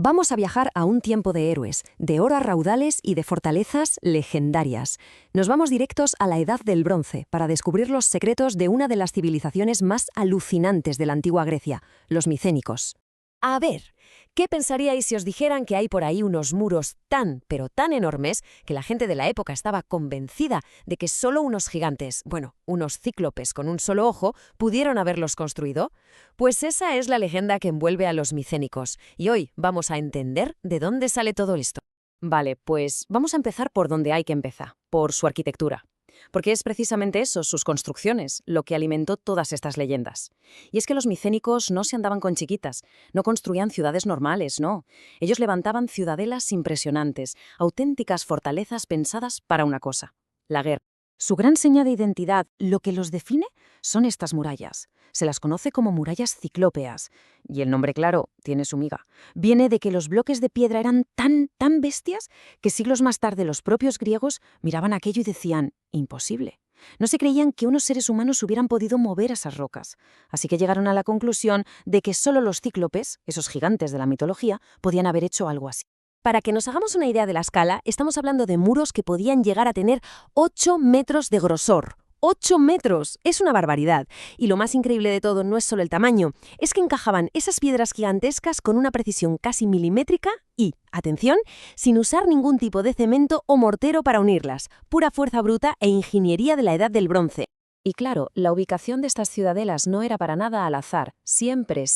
Vamos a viajar a un tiempo de héroes, de horas raudales y de fortalezas legendarias. Nos vamos directos a la Edad del Bronce para descubrir los secretos de una de las civilizaciones más alucinantes de la antigua Grecia, los micénicos. A ver, ¿qué pensaríais si os dijeran que hay por ahí unos muros tan, pero tan enormes que la gente de la época estaba convencida de que solo unos gigantes, bueno, unos cíclopes con un solo ojo, pudieron haberlos construido? Pues esa es la leyenda que envuelve a los micénicos, y hoy vamos a entender de dónde sale todo esto. Vale, pues vamos a empezar por donde hay que empezar, por su arquitectura. Porque es precisamente eso, sus construcciones, lo que alimentó todas estas leyendas. Y es que los micénicos no se andaban con chiquitas, no construían ciudades normales, no. Ellos levantaban ciudadelas impresionantes, auténticas fortalezas pensadas para una cosa: la guerra. Su gran seña de identidad, lo que los define, son estas murallas. Se las conoce como murallas ciclópeas. Y el nombre, claro, tiene su miga. Viene de que los bloques de piedra eran tan bestias que siglos más tarde los propios griegos miraban aquello y decían: imposible. No se creían que unos seres humanos hubieran podido mover esas rocas. Así que llegaron a la conclusión de que solo los cíclopes, esos gigantes de la mitología, podían haber hecho algo así. Para que nos hagamos una idea de la escala, estamos hablando de muros que podían llegar a tener 8 metros de grosor. ¡8 metros! Es una barbaridad. Y lo más increíble de todo no es solo el tamaño, es que encajaban esas piedras gigantescas con una precisión casi milimétrica y, atención, sin usar ningún tipo de cemento o mortero para unirlas, pura fuerza bruta e ingeniería de la Edad del Bronce. Y claro, la ubicación de estas ciudadelas no era para nada al azar. Siempre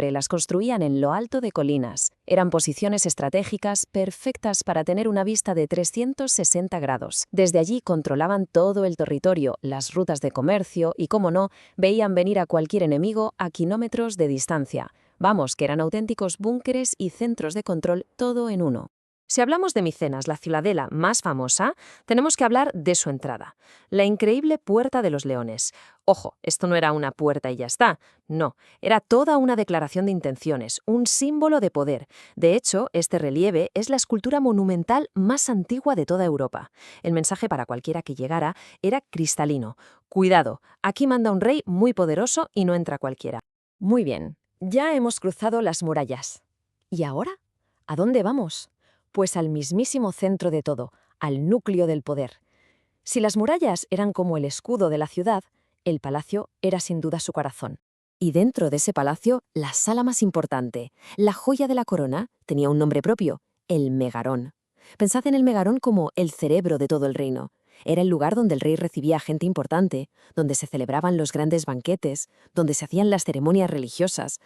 las construían en lo alto de colinas. Eran posiciones estratégicas perfectas para tener una vista de 360 grados. Desde allí controlaban todo el territorio, las rutas de comercio y, cómo no, veían venir a cualquier enemigo a kilómetros de distancia. Vamos, que eran auténticos búnkeres y centros de control todo en uno. Si hablamos de Micenas, la ciudadela más famosa, tenemos que hablar de su entrada, la increíble Puerta de los Leones. Ojo, esto no era una puerta y ya está, no, era toda una declaración de intenciones, un símbolo de poder. De hecho, este relieve es la escultura monumental más antigua de toda Europa. El mensaje para cualquiera que llegara era cristalino: cuidado, aquí manda un rey muy poderoso y no entra cualquiera. Muy bien, ya hemos cruzado las murallas. ¿Y ahora? ¿A dónde vamos? Pues al mismísimo centro de todo, al núcleo del poder. Si las murallas eran como el escudo de la ciudad, el palacio era sin duda su corazón. Y dentro de ese palacio, la sala más importante, la joya de la corona, tenía un nombre propio: el Megarón. Pensad en el Megarón como el cerebro de todo el reino. Era el lugar donde el rey recibía a gente importante, donde se celebraban los grandes banquetes, donde se hacían las ceremonias religiosas.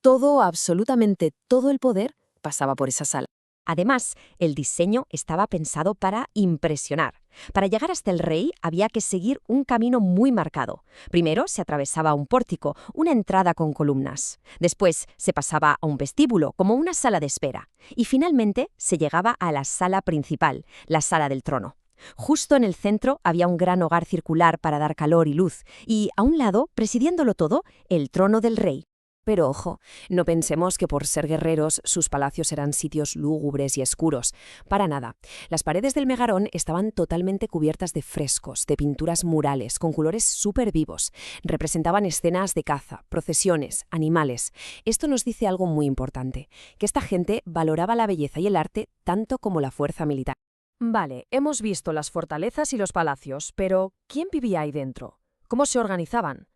Todo, absolutamente todo el poder pasaba por esa sala. Además, el diseño estaba pensado para impresionar. Para llegar hasta el rey había que seguir un camino muy marcado. Primero se atravesaba un pórtico, una entrada con columnas. Después se pasaba a un vestíbulo, como una sala de espera. Y finalmente se llegaba a la sala principal, la sala del trono. Justo en el centro había un gran hogar circular para dar calor y luz, y a un lado, presidiéndolo todo, el trono del rey. Pero ojo, no pensemos que por ser guerreros sus palacios eran sitios lúgubres y oscuros. Para nada. Las paredes del Megarón estaban totalmente cubiertas de frescos, de pinturas murales, con colores súper vivos. Representaban escenas de caza, procesiones, animales. Esto nos dice algo muy importante: que esta gente valoraba la belleza y el arte tanto como la fuerza militar. Vale, hemos visto las fortalezas y los palacios, pero ¿quién vivía ahí dentro? ¿Cómo se organizaban?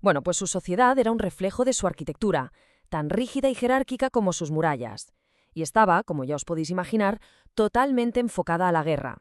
Bueno, pues su sociedad era un reflejo de su arquitectura, tan rígida y jerárquica como sus murallas. Y estaba, como ya os podéis imaginar, totalmente enfocada a la guerra.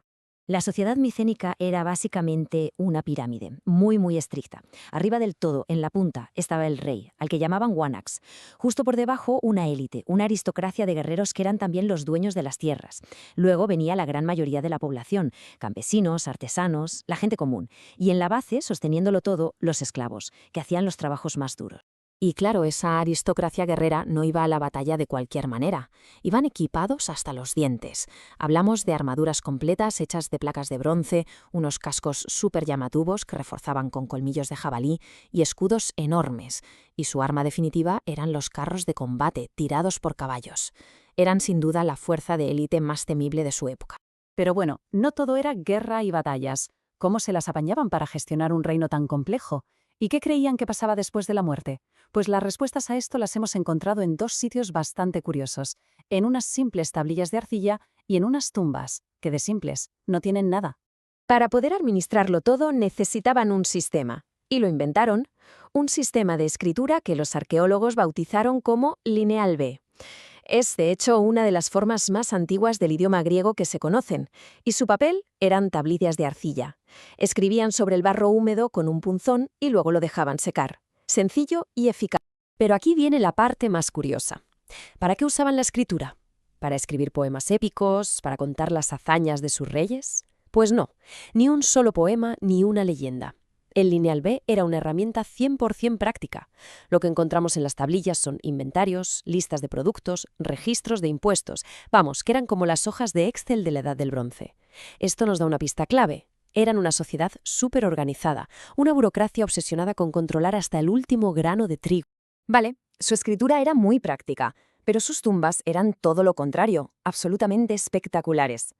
La sociedad micénica era básicamente una pirámide, muy estricta. Arriba del todo, en la punta, estaba el rey, al que llamaban Wanax. Justo por debajo, una élite, una aristocracia de guerreros que eran también los dueños de las tierras. Luego venía la gran mayoría de la población: campesinos, artesanos, la gente común. Y en la base, sosteniéndolo todo, los esclavos, que hacían los trabajos más duros. Y claro, esa aristocracia guerrera no iba a la batalla de cualquier manera. Iban equipados hasta los dientes. Hablamos de armaduras completas hechas de placas de bronce, unos cascos súper llamativos que reforzaban con colmillos de jabalí y escudos enormes. Y su arma definitiva eran los carros de combate tirados por caballos. Eran sin duda la fuerza de élite más temible de su época. Pero bueno, no todo era guerra y batallas. ¿Cómo se las apañaban para gestionar un reino tan complejo? ¿Y qué creían que pasaba después de la muerte? Pues las respuestas a esto las hemos encontrado en dos sitios bastante curiosos, en unas simples tablillas de arcilla y en unas tumbas, que de simples no tienen nada. Para poder administrarlo todo necesitaban un sistema, y lo inventaron, un sistema de escritura que los arqueólogos bautizaron como lineal B. Es, de hecho, una de las formas más antiguas del idioma griego que se conocen, y su papel eran tablillas de arcilla. Escribían sobre el barro húmedo con un punzón y luego lo dejaban secar. Sencillo y eficaz. Pero aquí viene la parte más curiosa. ¿Para qué usaban la escritura? ¿Para escribir poemas épicos? ¿Para contar las hazañas de sus reyes? Pues no, ni un solo poema ni una leyenda. El lineal B era una herramienta 100% práctica. Lo que encontramos en las tablillas son inventarios, listas de productos, registros de impuestos. Vamos, que eran como las hojas de Excel de la Edad del Bronce. Esto nos da una pista clave. Eran una sociedad súper organizada, una burocracia obsesionada con controlar hasta el último grano de trigo. Vale, su escritura era muy práctica, pero sus tumbas eran todo lo contrario, absolutamente espectaculares.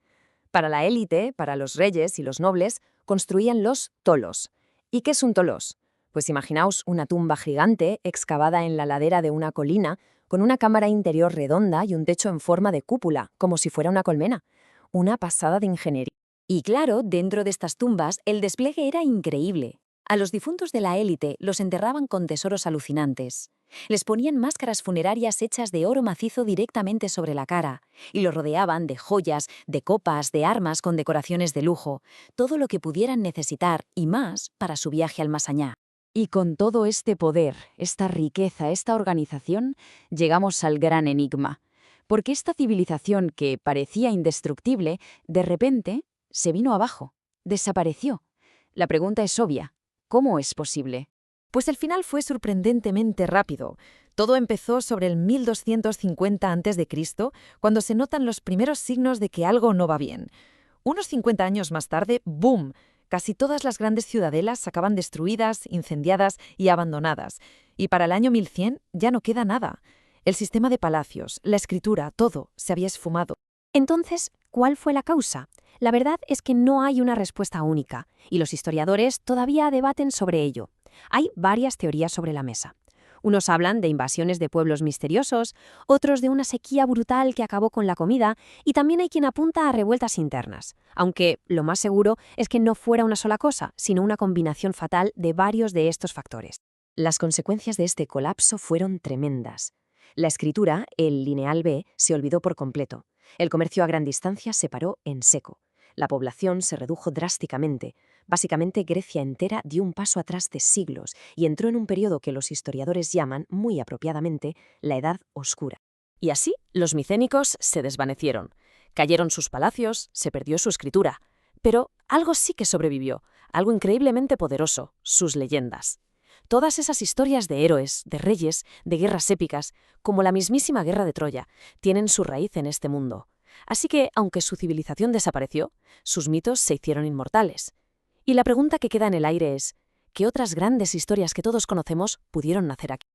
Para la élite, para los reyes y los nobles, construían los tolos. ¿Y qué es un tolos? Pues imaginaos una tumba gigante excavada en la ladera de una colina, con una cámara interior redonda y un techo en forma de cúpula, como si fuera una colmena. Una pasada de ingeniería. Y claro, dentro de estas tumbas el despliegue era increíble. A los difuntos de la élite los enterraban con tesoros alucinantes. Les ponían máscaras funerarias hechas de oro macizo directamente sobre la cara y los rodeaban de joyas, de copas, de armas con decoraciones de lujo, todo lo que pudieran necesitar y más para su viaje al más allá. Y con todo este poder, esta riqueza, esta organización, llegamos al gran enigma. Porque esta civilización que parecía indestructible, de repente se vino abajo, desapareció. La pregunta es obvia. ¿Cómo es posible? Pues el final fue sorprendentemente rápido. Todo empezó sobre el 1250 a.C., cuando se notan los primeros signos de que algo no va bien. Unos 50 años más tarde, ¡boom!, casi todas las grandes ciudadelas acaban destruidas, incendiadas y abandonadas. Y para el año 1100 ya no queda nada. El sistema de palacios, la escritura, todo se había esfumado. Entonces, ¿cuál fue la causa? La verdad es que no hay una respuesta única, y los historiadores todavía debaten sobre ello. Hay varias teorías sobre la mesa. Unos hablan de invasiones de pueblos misteriosos, otros de una sequía brutal que acabó con la comida, y también hay quien apunta a revueltas internas, aunque lo más seguro es que no fuera una sola cosa, sino una combinación fatal de varios de estos factores. Las consecuencias de este colapso fueron tremendas. La escritura, el lineal B, se olvidó por completo. El comercio a gran distancia se paró en seco. La población se redujo drásticamente. Básicamente, Grecia entera dio un paso atrás de siglos y entró en un periodo que los historiadores llaman, muy apropiadamente, la Edad Oscura. Y así, los micénicos se desvanecieron. Cayeron sus palacios, se perdió su escritura. Pero algo sí que sobrevivió, algo increíblemente poderoso, sus leyendas. Todas esas historias de héroes, de reyes, de guerras épicas, como la mismísima guerra de Troya, tienen su raíz en este mundo. Así que, aunque su civilización desapareció, sus mitos se hicieron inmortales. Y la pregunta que queda en el aire es, ¿qué otras grandes historias que todos conocemos pudieron nacer aquí?